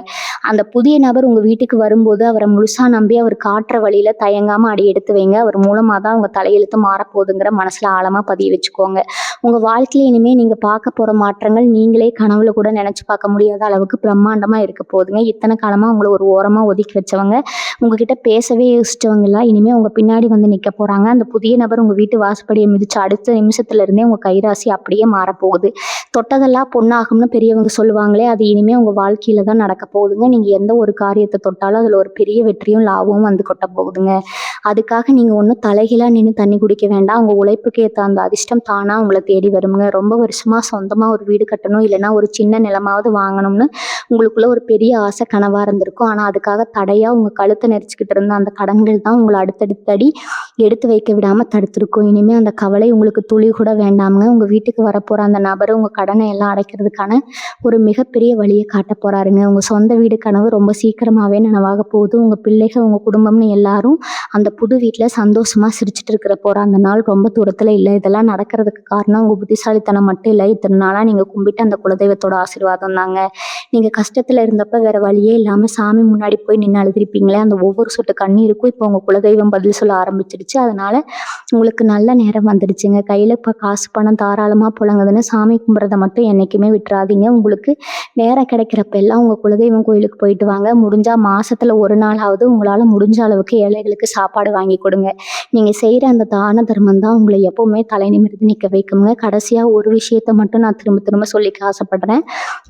அந்த புதிய நபர் உங்க வீட்டுக்கு வரும்போது அவரை முழுசா நம்பி அவர் காட்டுற வழியில தயங்காம அடி எடுத்து வைங்க. அவர் மூலமா தான் உங்க தலையெழுத்து மாறப்போகுதுங்கிற மனசுல ஆழமா பதிய வச்சுக்கோங்க. உங்க வாழ்க்கையில இனிமே நீங்க பார்க்க போற மாற்றங்கள் நீங்களே கனவுல கூட நினைச்சு பார்க்க முடியாத அளவுக்கு பிரம்மாண்டமா இருக்க போகுதுங்க. இத்தனை காலமா உங்களை ஒரு ஓரமா ஒதுக்கி வச்சவங்க, உங்ககிட்ட பேசவே யோசிச்சவங்க எல்லாம் இனிமே உங்க பின்னாடி வந்து நிக்க போறாங்க. அந்த புதிய நபர் உங்க வீட்டு வாசப்படியை மிதிச்சு அடுத்த நிமிஷத்துல இருந்தே உங்க கைராசி அப்படியே மாறப்போகுது. தொட்டதெல்லாம் பொண்ணாகும்னு பெரியவங்க சொல்லுவாங்களே, அது இனிமே உங்க வாழ்க்கையில தான் நடக்க போகுதுங்க. நீங்க எந்த ஒரு காரியத்தை தொட்டாலும் அதுல ஒரு பெரிய வெற்றியும் லாபமும் வந்து கொட்ட போகுதுங்க. அதுக்காக நீங்க ஒன்றும் தலைகீழா நின்று தண்ணி குடிக்க வேண்டாம். உங்க உழைப்புக்கு ஏற்ற அந்த அதிர்ஷ்டம் தானா உங்களை தேடி வருங்க. ரொம்ப வருஷமா சொந்தமா ஒரு வீடு கட்டணும், இல்லைன்னா ஒரு சின்ன நிலமாவது வாங்கணும்னு உங்களுக்குள்ள ஒரு பெரிய ஆசை கனவா இருந்திருக்கும். ஆனா அதுக்காக தடையா உங்க கழுத்தை நெரிச்சுக்கிட்டு இருந்த அந்த கடன்கள் தான் உங்களை அடுத்தடுத்தடி எடுத்து வைக்க விடாம தடுத்திருக்கும். இனிமே அந்த கவலை உங்களுக்கு துளி கூட வேண்டாமுங்க. உங்க வீட்டுக்கு வரப்போற அந்த நபர் உங்க கடனை எல்லாம் அடைக்கிறதுக்கான ஒரு மிகப்பெரிய வழியை காட்ட போறாருங்க. உங்க சொந்த வீடு கனவு ரொம்ப சீக்கிரமாவே நனவாக போகுது. உங்க பிள்ளைகள், உங்க குடும்பம்னு எல்லாரும் அந்த புது வீட்டில் சந்தோஷமா சிரிச்சுட்டு இருக்கிற போற அந்த நாள் ரொம்ப தூரத்துல இல்லை. இதெல்லாம் நடக்கிறதுக்கு காரணம் உங்க புத்திசாலித்தனம் மட்டும் இல்லை, இத்தனை நாளா நீங்க கும்பிட்டு அந்த குலதெய்வத்தோட ஆசீர்வாதம் தாங்க. நீங்க கஷ்டத்துல இருந்தப்ப வேற வழியே இல்லாம சாமி முன்னாடி போய் நின்று அழுதிருப்பீங்களே, அந்த ஒவ்வொரு சொட்டு கண்ணீருக்கும் இப்போ உங்க குலதெய்வம் பதில் சொல்ல ஆரம்பிச்சிடுச்சு. அதனால உங்களுக்கு நல்ல நேரம் வந்துடுச்சுங்க. கையில இப்போ காசு பணம் தாராளமா புழங்குதுன்னு சாமி கும்பிட்றத மட்டும் என்னைக்குமே விட்டுறாதீங்க. உங்களுக்கு நேரம் கிடைக்கிறப்ப எல்லாம் உங்க குலதெய்வம் கோயிலுக்கு போயிட்டு வாங்க. முடிஞ்சா மாசத்துல ஒரு நாளாவது உங்களால முடிஞ்ச அளவுக்கு ஏழைகளுக்கு சாப்பாடு வாங்கி கொடுங்க. நீங்க செய்யற அந்த தான தர்மம் தான் உங்களை எப்பவுமே தலை நிமிர்ந்து நிற்க வைக்குங்க. கடைசியா ஒரு விஷயத்த மட்டும் நான் திரும்ப திரும்ப சொல்லிக்க ஆசைப்படுறேன்.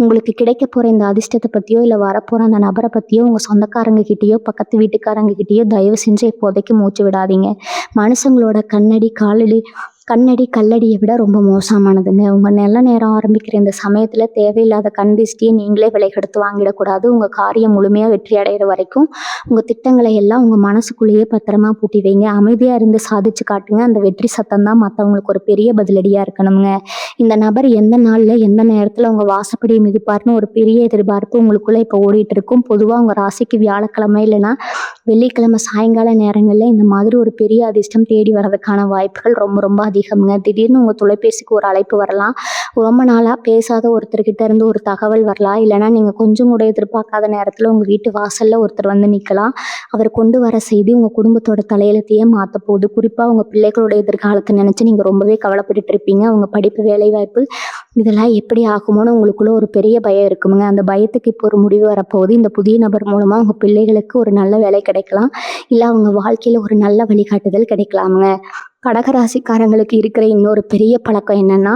உங்களுக்கு கிடைக்க போற இந்த அதிர்ஷ்டத்தை பத்தியோ இல்ல வரப்போற அந்த நபரை பத்தியோ உங்க சொந்தக்காரங்க கிட்டயோ பக்கத்து வீட்டுக்காரங்க கிட்டயோ தயவு செஞ்சு இப்போதைக்கு மூச்சு விடாதீங்க. மனுஷங்களோட கண்ணடி கல்லடியை விட ரொம்ப மோசமானதுங்க. உங்கள் நல்ல நேரம் ஆரம்பிக்கிற இந்த சமயத்தில் தேவையில்லாத கண் திஷ்டியை நீங்களே விலை கொடுத்து வாங்கிடக்கூடாது. உங்கள் காரியம் முழுமையாக வெற்றி அடைகிற வரைக்கும் உங்கள் திட்டங்களை எல்லாம் உங்கள் மனசுக்குள்ளேயே பத்திரமா பூட்டி வைங்க. அமைதியாக இருந்து சாதிச்சு காட்டுங்க. அந்த வெற்றி சத்தம் தான் மற்றவங்களுக்கு ஒரு பெரிய பதிலடியாக இருக்கணுங்க. இந்த நபர் எந்த நாளில் எந்த நேரத்தில் உங்கள் வாசப்படியை மிதிப்பார்னு ஒரு பெரிய எதிர்பார்ப்பு உங்களுக்குள்ளே இப்போ ஓடிட்டு இருக்கும். பொதுவாக உங்கள் ராசிக்கு வியாழக்கிழமை இல்லைன்னா வெள்ளிக்கிழமை சாயங்கால நேரங்களில் இந்த மாதிரி ஒரு பெரிய அதிர்ஷ்டம் தேடி வர்றதுக்கான வாய்ப்புகள் ரொம்ப ரொம்ப அதிகம்ங்க. திடீர்னு உங்கள் தொலைபேசிக்கு ஒரு அழைப்பு வரலாம். ரொம்ப நாளாக பேசாத ஒருத்தர்கிட்ட இருந்து ஒரு தகவல் வரலாம். இல்லைனா நீங்கள் கொஞ்சம் கூட எதிர்பார்க்காத நேரத்தில் உங்கள் வீட்டு வாசலில் ஒருத்தர் வந்து நிற்கலாம். அவர் கொண்டு வர செய்தி உங்கள் குடும்பத்தோட தலையெழுத்தையே மாற்ற போகுது. குறிப்பாக உங்கள் பிள்ளைகளோட எதிர்காலத்தை நினச்சி நீங்கள் ரொம்பவே கவலைப்பட்டுட்டு இருப்பீங்க. அவங்க படிப்பு, வேலைவாய்ப்பு இதெல்லாம் எப்படி ஆகுமோன்னு உங்களுக்குள்ள ஒரு பெரிய பயம் இருக்குமுங்க. அந்த பயத்துக்கு இப்போ ஒரு முடிவு வரப்போகுது. இந்த புதிய நபர் மூலமாக உங்கள் பிள்ளைகளுக்கு ஒரு நல்ல வேலை கிடைக்கலாம், இல்லை அவங்க வாழ்க்கையில் ஒரு நல்ல வழிகாட்டுதல் கிடைக்கலாமுங்க. கடகராசிக்காரங்களுக்கு இருக்கிற இன்னொரு பெரிய பழக்கம் என்னன்னா,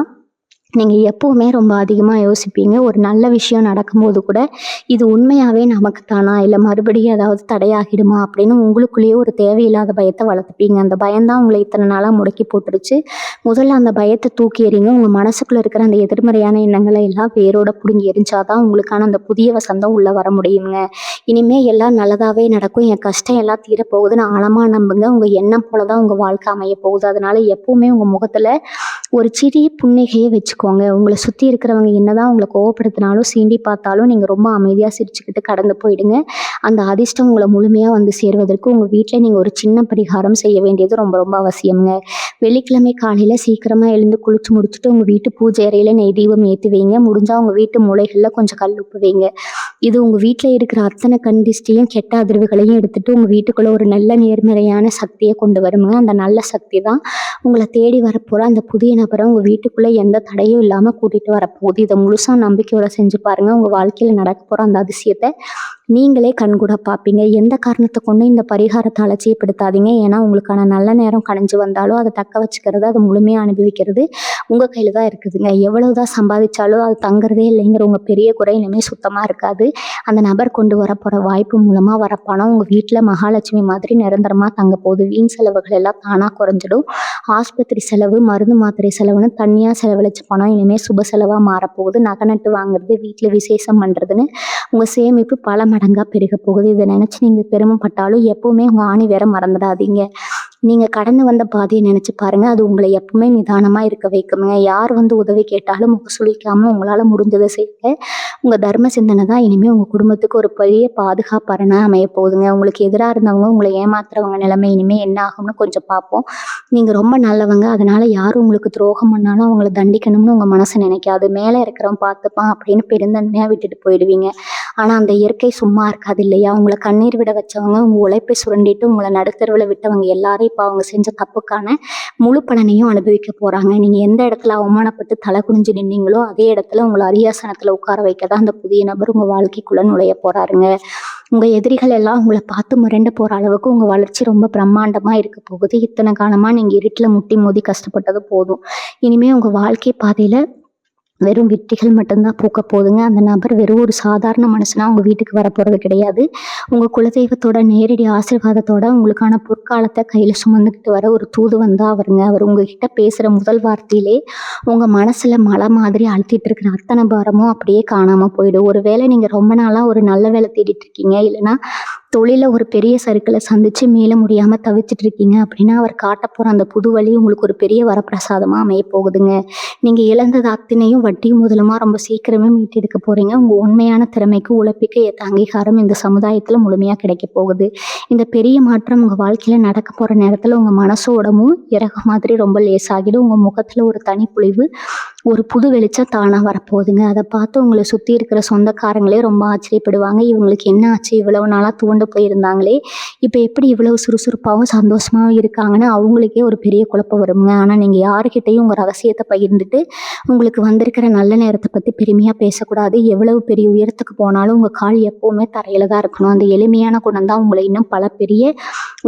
நீங்கள் எப்போவுமே ரொம்ப அதிகமாக யோசிப்பீங்க. ஒரு நல்ல விஷயம் நடக்கும்போது கூட இது உண்மையாகவே நமக்கு தானா, இல்லை மறுபடியும் ஏதாவது தடையாகிடுமா அப்படின்னு உங்களுக்குள்ளேயே ஒரு தேவையில்லாத பயத்தை வளர்த்துப்பீங்க. அந்த பயம்தான் உங்களை இத்தனை நாளாக முடக்கி போட்டுருச்சு. முதல்ல அந்த பயத்தை தூக்கி எறிங்க. உங்கள் மனசுக்குள்ளே இருக்கிற அந்த எதிர்மறையான எண்ணங்களை எல்லாம் வேரோட பிடுங்கி எரிஞ்சாதான் உங்களுக்கான அந்த புதிய வசந்தம் உள்ளே வர முடியுங்க. இனிமேல் எல்லாம் நல்லதாகவே நடக்கும், என் கஷ்டம் எல்லாம் தீரப்போகுதுன்னு ஆழமாக நம்புங்க. உங்கள் எண்ணம் போல தான் உங்கள் வாழ்க்கை அமைய போகுது. அதனால எப்போவுமே உங்கள் முகத்தில் ஒரு சிறிய புன்னகையை வச்சுக்கோங்க. உங்களை சுற்றி இருக்கிறவங்க என்னதான் உங்களை கோவப்படுத்தினாலும் சீண்டி பார்த்தாலும் நீங்கள் ரொம்ப அமைதியாக சிரிச்சுக்கிட்டு கடந்து போயிடுங்க. அந்த அதிர்ஷ்டம் உங்களை முழுமையாக வந்து சேர்வதற்கு உங்கள் வீட்டில் நீங்கள் ஒரு சின்ன பரிகாரம் செய்ய வேண்டியது ரொம்ப ரொம்ப அவசியம்ங்க. வெள்ளிக்கிழமை காலையில் சீக்கிரமாக எழுந்து குளிச்சு முடிச்சுட்டு உங்கள் வீட்டு பூஜை அறையில் நெய் தீபம் ஏற்றி வைங்க. முடிஞ்சால் உங்கள் வீட்டு மூலைகளில் கொஞ்சம் கல் உப்பு வைங்க. இது உங்கள் வீட்டில் இருக்கிற அத்தனை கண் திஷ்டியும் கெட்ட அதிர்வுகளையும் எடுத்துட்டு உங்கள் வீட்டுக்குள்ளே ஒரு நல்ல நேர்மறையான சக்தியை கொண்டு வருங்க. அந்த நல்ல சக்தி தான் உங்களை தேடி வரப்போகிற அந்த புதிய நபரை உங்கள் வீட்டுக்குள்ளே எந்த தடையும் இல்லாமல் கூட்டிகிட்டு வரப்போகுது. இதை முழுசாக நம்பிக்கையோட செஞ்சு பாருங்கள். உங்கள் வாழ்க்கையில் நடக்க போகிற அந்த அதிசயத்தை நீங்களே கண்கூட பார்ப்பீங்க. எந்த காரணத்த கொண்டும் இந்த பரிகாரத்த அலட்சியப்படுத்தாதீங்க. ஏன்னா, உங்களுக்கான நல்ல நேரம் கனிஞ்சு வந்தாலும் அத தக்க வச்சுக்கிறது, அத முழுமையா அனுபவிக்கிறது உங்க கையில தான் இருக்குதுங்க. எவ்வளவுதான் சம்பாதிச்சாலும் அது தங்குறதே இல்லைங்கிற உங்க பெரிய குறை இனிமே சுத்தமா இருக்காது. அந்த நபர் கொண்டு வரப்போற வாய்ப்பு மூலமா வர பணம் உங்க வீட்ல மகாலட்சுமி மாதிரி நிரந்தரமா தங்க போகுது. வீண் செலவுகள் எல்லாம் தானா குறைஞ்சிடும். ஆஸ்பத்திரி செலவு, மருந்து மாத்திரை செலவுன்னு தனியா செலவழிச்ச பணம் இனிமே சுப செலவா மாறப்போகுது. நகை நட்டு வாங்குறது, வீட்ல விசேஷம் பண்றதுன்னு உங்க சேமிப்பு பல மடங்கா பெருக போகுது. இதை நினைச்சு நீங்க பெருமைப்பட்டாலும் எப்பவுமே உங்க ஆணி வேற மறந்துடாதீங்க. நீங்க கடந்து வந்த பாதையை நினைச்சு பாருங்க. அது உங்களை எப்பவுமே நிதானமா இருக்க வைக்குங்க. யார் வந்து உதவி கேட்டாலும் முக சுளிக்காம உங்களால முடிஞ்சதை செய்யுங்க. உங்க தர்ம சிந்தனை தான் இனிமே உங்க குடும்பத்துக்கு ஒரு பெரிய பாதுகாப்பரணா அமைய போகுதுங்க. உங்களுக்கு எதிராக இருந்தவங்க உங்களை ஏமாத்துறவங்க நிலைமை இனிமே என்ன ஆகும்னு கொஞ்சம் பார்ப்போம். நீங்க ரொம்ப நல்லவங்க. அதனால யாரும் உங்களுக்கு துரோகம் பண்ணாலும் அவங்கள தண்டிக்கணும்னு உங்க மனசு நினைக்காது. மேலே இருக்கிறவன் பார்த்துப்பான் அப்படின்னு பெருந்தன்மையா விட்டுட்டு போயிடுவீங்க. ஆனா அந்த இயற்கை சும்மா இருக்காது இல்லையா? உங்களை கண்ணீர் விட வச்சவங்க, உங்க உழைப்பை சுரண்டிட்டு உங்களை நடுத்தெருவில் விட்டவங்க எல்லாரும் இப்போ அவங்க செஞ்ச தப்புக்கான முழு பலனையும் அனுபவிக்க போறாங்க. நீங்க எந்த இடத்துல அவமானப்பட்டு தலை குனிஞ்சு நின்னீங்களோ அதே இடத்துல உங்களை அரியாசனத்துல உட்கார வைக்க தான் அந்த புதிய நபர் உங்க வாழ்க்கைக்குள்ள நுழைய போறாருங்க. உங்க எதிரிகள் எல்லாம் உங்களை பார்த்து மிரண்டு போற அளவுக்கு உங்க வளர்ச்சி ரொம்ப பிரம்மாண்டமா இருக்க போகுது. இத்தனை காலமா நீங்க இருட்டுல முட்டி மோதி கஷ்டப்பட்டது போதும். இனிமே உங்க வாழ்க்கை பாதையில வெறும் வெற்றிகள் மட்டும்தான் பூக்க போகுதுங்க. அந்த நபர் வெறும் ஒரு சாதாரண மனுஷனா உங்க வீட்டுக்கு வரப்போறது கிடையாது. உங்க குலதெய்வத்தோட நேரடி ஆசீர்வாதத்தோட உங்களுக்கான பொற்காலத்தை கையில சுமந்துக்கிட்டு வர ஒரு தூதுவன் தான் அவருங்க. அவர் உங்ககிட்ட பேசுற முதல் வார்த்தையிலே உங்க மனசுல மலை மாதிரி அழுத்திட்டு இருக்கிற அத்தனை பாரமும் அப்படியே காணாம போயிடும். ஒருவேளை நீங்க ரொம்ப நாளா ஒரு நல்ல வேலை தேடிட்டு இருக்கீங்க, இல்லைன்னா தொழில ஒரு பெரிய சறுக்கலை சந்திச்சு மீள முடியாம தவிச்சிட்டு இருக்கீங்க அப்படின்னா, அவர் காட்ட போற அந்த புது வழி உங்களுக்கு ஒரு பெரிய வரப்பிரசாதமா அமைய போகுதுங்க. நீங்க இழந்தது அத்தனையும் வட்டியும் முதலுமா ரொம்ப சீக்கிரமே மீட்டெடுக்க போறீங்க. உங்க உண்மையான திறமைக்கு உழைப்புக்கு ஏற்ற அங்கீகாரம் இந்த சமுதாயத்துல முழுமையா கிடைக்க போகுது. இந்த பெரிய மாற்றம் உங்க வாழ்க்கையில நடக்க போற நேரத்துல உங்க மனசோடமும் இறகு மாதிரி ரொம்ப லேசாகிடும். உங்க முகத்துல ஒரு தனி பொலிவு, ஒரு புது வெளிச்சம் தானா வரப்போகுதுங்க. அதை பார்த்து உங்களை சுத்தி இருக்கிற சொந்தக்காரங்களே ரொம்ப ஆச்சரியப்படுவாங்க. இவங்களுக்கு என்ன ஆச்சு, இவ்வளவு நாளா துவண்டு போயிருந்தாங்களே இப்போ எப்படி இவ்வளவு சுறுசுறுப்பாகவும் சந்தோஷமாவும் இருக்காங்கன்னு அவங்களுக்கே ஒரு பெரிய குழப்பம் வருங்க. ஆனா நீங்க யாருக்கிட்டையும் உங்க ரகசியத்தை பகிர்ந்துட்டு உங்களுக்கு வந்திருக்கிற நல்ல நேரத்தை பத்தி பெருமையா பேசக்கூடாது. எவ்வளவு பெரிய உயரத்துக்கு போனாலும் உங்க கால் எப்பவுமே தரையில தான் இருக்கணும். அந்த எளிமையான குணம் தான் உங்களை இன்னும் பல பெரிய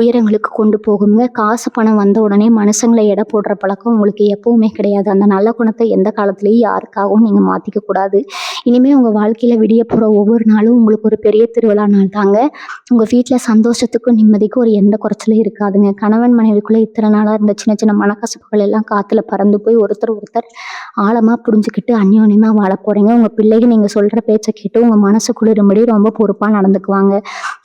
உயரங்களுக்கு கொண்டு போகுங்க. காசு பணம் வந்த உடனே மனுஷங்களை எடை போடுற பழக்கம் உங்களுக்கு எப்பவுமே கிடையாது. அந்த நல்ல குணத்தை எந்த காலத்திலையும் யாருக்காகவும் நீங்க மாத்திக்க கூடாது. இனிமே உங்க வாழ்க்கையில விடிய போற ஒவ்வொரு நாளும் உங்களுக்கு ஒரு பெரிய திருவிழா நாள் தாங்க. உங்க வீட்டுல சந்தோஷத்துக்கும் நிம்மதிக்கும் ஒரு எந்த குறைச்சலும் இருக்காதுங்க. கணவன் மனைவிக்குள்ள இத்தனை நாளா இருந்த சின்ன சின்ன மனக்கசப்புகள் எல்லாம் காத்துல பறந்து போய் ஒருத்தர் ஒருத்தர் ஆழமா புரிஞ்சுக்கிட்டு அந்யோன்யமா வாழ போறீங்க. உங்க பிள்ளைகள் நீங்க சொல்ற பேச்சை கேட்டு உங்க மனசு குளிரும்படி ரொம்ப பொறுப்பா நடந்துக்குவாங்க.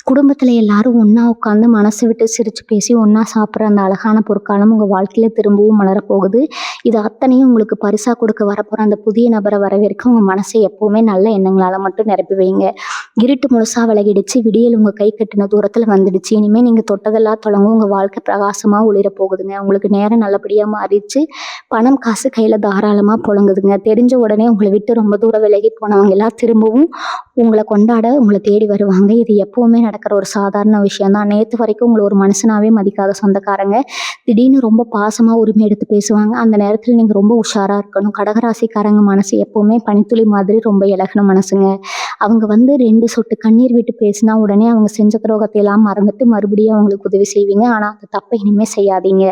குடும்பத்துல எல்லாரும் ஒண்ணா உட்காந்து மனசு விட்டு சிரிச்சு பேசி ஒண்ணா சாப்பிட்ற அந்த அழகான பொற்காலம் உங்க வாழ்க்கையில திரும்பவும் மலரப்போகுது. இது அத்தனையும் உங்களுக்கு பரிசா கொடுக்க வரப்போற அந்த புதிய நபரை வரவேற்க உங்க மனசை எப்பவுமே நல்ல எண்ணங்களால மட்டும் நிரப்பி வைங்க. இருட்டு முழுசா விலகிடுச்சு, விடியல் உங்க கை கட்டின தூரத்துல வந்துடுச்சு. இனிமே நீங்க தொட்டதெல்லாம் தொடங்கும். உங்க வாழ்க்கை பிரகாசமா ஒளிர போகுதுங்க. உங்களுக்கு நேரம் நல்லபடியா மாறிடுச்சு. பணம் காசு கையில தாராளமா புழங்குதுங்க. தெரிஞ்ச உடனே உங்களை விட்டு ரொம்ப தூரம் விலகி போனவங்க எல்லாம் திரும்பவும் உங்களை கொண்டாட உங்களை தேடி வருவாங்க. இது எப்பவுமே நடக்கிற ஒரு சாதாரண விஷயம் தான். நேற்று வரைக்கும் உங்களை ஒரு மனுஷனாவே மதிக்காத சொந்தக்காரங்க திடீர்னு ரொம்ப பாசமா உரிமை எடுத்து பேசுவாங்க. அந்த நேரத்தில் நீங்க ரொம்ப உஷாரா இருக்கணும். கடகராசிக்காரங்க மனசு எப்பவுமே பனித்துளி மாதிரி ரொம்ப இலகுன மனசுங்க. அவங்க வந்து 2 சொட்டு கண்ணீர் விட்டு பேசினா உடனே அவங்க செஞ்ச துரோகத்தை எல்லாம் மறந்துட்டு மறுபடியும் அவங்களுக்கு உதவி செய்வீங்க. ஆனா அந்த தப்பை இனிமே செய்யாதீங்க.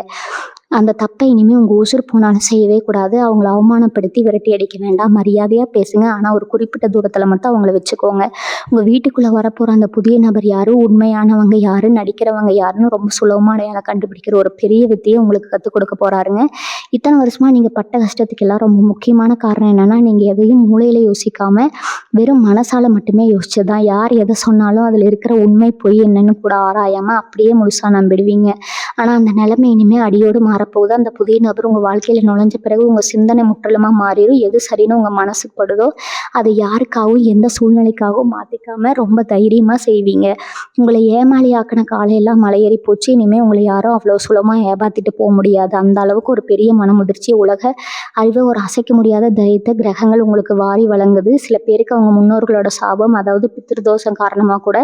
அந்த தப்பை இனிமே உங்க உசுர் போனாலும் செய்யவே கூடாது. அவங்கள அவமானப்படுத்தி விரட்டி அடிக்க வேண்டாம். மரியாதையா பேசுங்க. ஆனா ஒரு குறிப்பிட்ட தூரத்துல மட்டும் அவங்கள வச்சுக்கோங்க. உங்க வீட்டுக்குள்ள வரப்போற அந்த புதிய நபர் யாரு, உண்மையானவங்க யாரு, நடிக்கிறவங்க யாருன்னு ரொம்ப சுலபமா அடையாளம் கண்டுபிடிக்கிற ஒரு பெரிய வித்தையை உங்களுக்கு கற்றுக் கொடுக்க போறாருங்க. இத்தனை வருஷமா நீங்க பட்ட கஷ்டத்துக்கு எல்லாம் ரொம்ப முக்கியமான காரணம் என்னன்னா, நீங்க எதையும் மூளையில யோசிக்காம வெறும் மனசால மட்டுமே யோசிச்சதுதான். யார் எதை சொன்னாலும் அதுல இருக்கிற உண்மை பொய் என்னன்னு கூட ஆராயாம அப்படியே முழுசா நம்பிடுவீங்க. ஆனா அந்த நிலைமை இனிமே அடியோடு மாறப்போகுது. அந்த புதிய நபர் உங்க வாழ்க்கையில நுழைஞ்ச பிறகு உங்க சிந்தனை முற்றிலுமா மாறிடும். எது சரின்னு உங்க மனசுக்கு படுதோ அதை யாருக்காகவும் எந்த சூழ்நிலைக்காகவும் மாத்திக்காம ரொம்ப தைரியமா செய்வீங்க. உங்களை ஏமாளியாக்கின காலையெல்லாம் மலையேறி போச்சு. இனிமே உங்களை யாரும் அவ்வளவு சுலமா ஏமாத்திட்டு போக முடியாது. அந்த அளவுக்கு ஒரு பெரிய மனமுதிர்ச்சி, உலக அறிவை, ஒரு அசைக்க முடியாத தைரியத்தை கிரகங்கள் உங்களுக்கு வாரி வழங்குது. சில பேருக்கு அவங்க முன்னோர்களோட சாபம், அதாவது பித்ருதோஷம் காரணமா கூட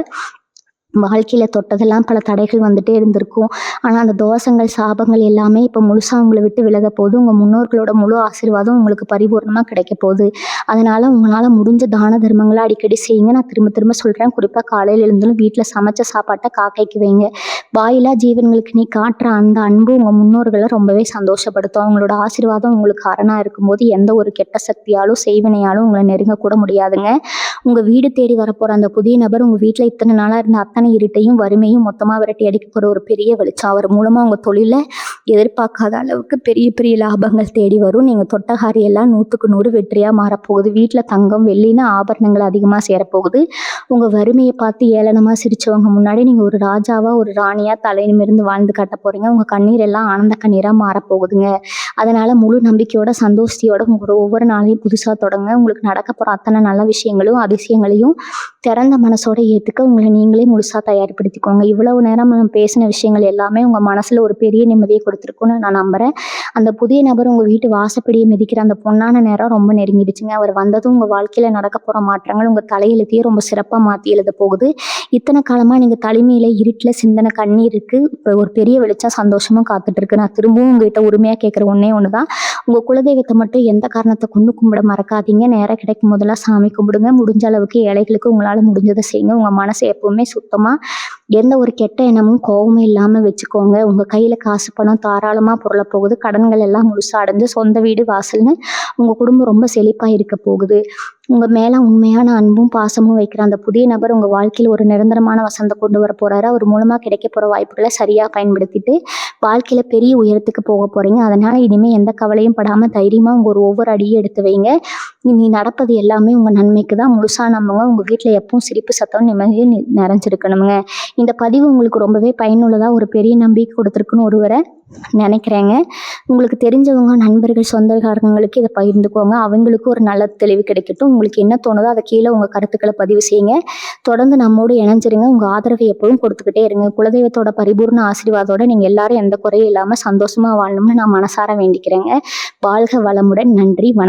வாழ்க்கையில் தொட்டதெல்லாம் பல தடைகள் வந்துட்டே இருந்திருக்கும். ஆனால் அந்த தோஷங்கள் சாபங்கள் எல்லாமே இப்போ முழுசாக உங்களை விட்டு விலக போகுது. உங்கள் முன்னோர்களோட முழு ஆசீர்வாதம் உங்களுக்கு பரிபூர்ணமாக கிடைக்க போகுது. அதனால் உங்களால் முடிஞ்ச தான தர்மங்களை அடிக்கடி செய்யுங்க. நான் திரும்ப திரும்ப சொல்கிறேன், குறிப்பாக காலையில் எழுந்தாலும் வீட்டில் சமைச்ச சாப்பாட்டை காக்கைக்கு வைங்க. வாயிலா ஜீவன்களுக்கு நீ காட்டுற அந்த அன்பு உங்கள் முன்னோர்களை ரொம்பவே சந்தோஷப்படுத்தும். அவங்களோட ஆசீர்வாதம் உங்களுக்கு அரணாக இருக்கும்போது எந்த ஒரு கெட்ட சக்தியாலும் செய்வினையாலும் உங்களை நெருங்கக்கூட முடியாதுங்க. உங்கள் வீடு தேடி வரப்போகிற அந்த புதிய நபர் உங்கள் வீட்டில் இத்தனை நாளாக இருந்த அத்தனை இருட்டையும் வறுமையும் மொத்தமாக விரட்டி அடிக்க போகிற ஒரு பெரிய வெளிச்சம். அவர் மூலமாக உங்கள் தொழிலில் எதிர்பார்க்காத அளவுக்கு பெரிய பெரிய லாபங்கள் தேடி வரும். நீங்கள் தொட்ட காரியெல்லாம் 100க்கு 100 வெற்றியாக மாறப்போகுது. வீட்டில் தங்கம் வெள்ளின்னு ஆபரணங்கள் அதிகமாக சேரப்போகுது. உங்கள் வறுமையை பார்த்து ஏளனமாக சிரித்தவங்க முன்னாடி நீங்கள் ஒரு ராஜாவாக ஒரு ராணியாக தலைநிமிர்ந்து வாழ்ந்து காட்ட போகிறீங்க. உங்கள் கண்ணீர் எல்லாம் ஆனந்த கண்ணீராக மாறப்போகுதுங்க. அதனால் முழு நம்பிக்கையோட சந்தோஷத்தோட உங்களோட ஒவ்வொரு நாளையும் புதுசாக தொடங்க. உங்களுக்கு நடக்க போகிற அத்தனை நல்ல விஷயங்களும் அதிசயங்களையும் திறந்த மனசோட ஏற்றுக்க உங்களை நீங்களே முழுசாக தயார்படுத்திக்கோங்க. இவ்வளவு நேரம் நான் பேசின விஷயங்கள் எல்லாமே உங்கள் மனசில் ஒரு பெரிய நிம்மதியை கொடுத்துருக்குன்னு நான் நம்புகிறேன். அந்த புதிய நபர் உங்கள் வீட்டு வாசப்படியை மிதிக்கிற அந்த பொன்னான நேரம் ரொம்ப நெருங்கிடுச்சுங்க. அவர் வந்ததும் உங்கள் வாழ்க்கையில் நடக்க போகிற மாற்றங்கள் உங்கள் தலையெழுத்தையே ரொம்ப சிறப்பாக மாற்றி எழுத போகுது. இத்தனை காலமாக நீங்கள் தலைமையில் இருட்டில் சிந்தனை கண்ணீருக்கு இப்போ ஒரு பெரிய வெளிச்சம் சந்தோஷமும் காத்துட்ருக்கு. நான் திரும்பவும் உங்கள்கிட்ட உரிமையாக கேட்குற ஒன்றே ஒன்று தான், உங்கள் குலதெய்வத்தை மட்டும் எந்த காரணத்தை கொண்டு கும்பிட மறக்காதீங்க. நேரம் கிடைக்கும் போதெல்லாம் சாமி கும்பிடுங்க. முடிஞ்ச அளவுக்கு ஏழைகளுக்கு உங்களால் முடிஞ்சதை செய்யுங்க. உங்கள் மனசை எப்பவுமே சுத்தமாக எந்த ஒரு கெட்ட எண்ணமும் கோபமும் இல்லாமல் வச்சுக்கோங்க. உங்கள் கையில் காசு பணம் தாராளமாக புரள போகுது. கடன்கள் எல்லாம் முழுசாக அடைஞ்சு சொந்த வீடு வாசல்னு உங்கள் குடும்பம் ரொம்ப செழிப்பாக இருக்க போகுது. உங்கள் மேலே உண்மையான அன்பும் பாசமும் வைக்கிற அந்த புதிய நபர் உங்கள் வாழ்க்கையில் ஒரு நிரந்தரமான வசந்தத்தை கொண்டு வர போகிறாரு. அவர் மூலமாக கிடைக்க போகிற வாய்ப்புகளை சரியாக பயன்படுத்திட்டு வாழ்க்கையில் பெரிய உயரத்துக்கு போக போகிறீங்க. அதனால் இனிமேல் எந்த கவலையும் படாமல் தைரியமாக உங்கள் ஒவ்வொரு அடியும் எடுத்து வைங்க. இனி நடப்பது எல்லாமே உங்கள் நன்மைக்கு தான். முழுசாக நம்புங்க. உங்கள் வீட்டில் எப்பவும் சிரிப்பு சத்தம் நிம்மதியும் நிறைஞ்சிருக்கணுங்க. இந்த பதிவு உங்களுக்கு ரொம்பவே பயனுள்ளதாக ஒரு பெரிய நம்பிக்கை கொடுத்துருக்குன்னு ஒருவரை நினைக்கிறேங்க. உங்களுக்கு தெரிஞ்சவங்க நண்பர்கள் சொந்தக்காரங்களுக்கு இதை பகிர்ந்துக்கோங்க. அவங்களுக்கு ஒரு நல்ல தெளிவு கிடைக்கட்டும். உங்களுக்கு என்ன தோணுதோ அதை கீழே உங்கள் கருத்துக்களை பதிவு செய்யுங்க. தொடர்ந்து நம்மோடு இணைஞ்சிருங்க. உங்கள் ஆதரவை எப்பவும் கொடுத்துக்கிட்டே இருங்க. குலதெய்வத்தோட பரிபூர்ண ஆசீர்வாதத்தோட நீங்கள் எல்லாரும் எந்த குறையும் இல்லாமல் சந்தோஷமாக வாழணும்னு நான் மனசார வேண்டிக்கிறேங்க. வாழ்க வளமுடன். நன்றி, வணக்கம்.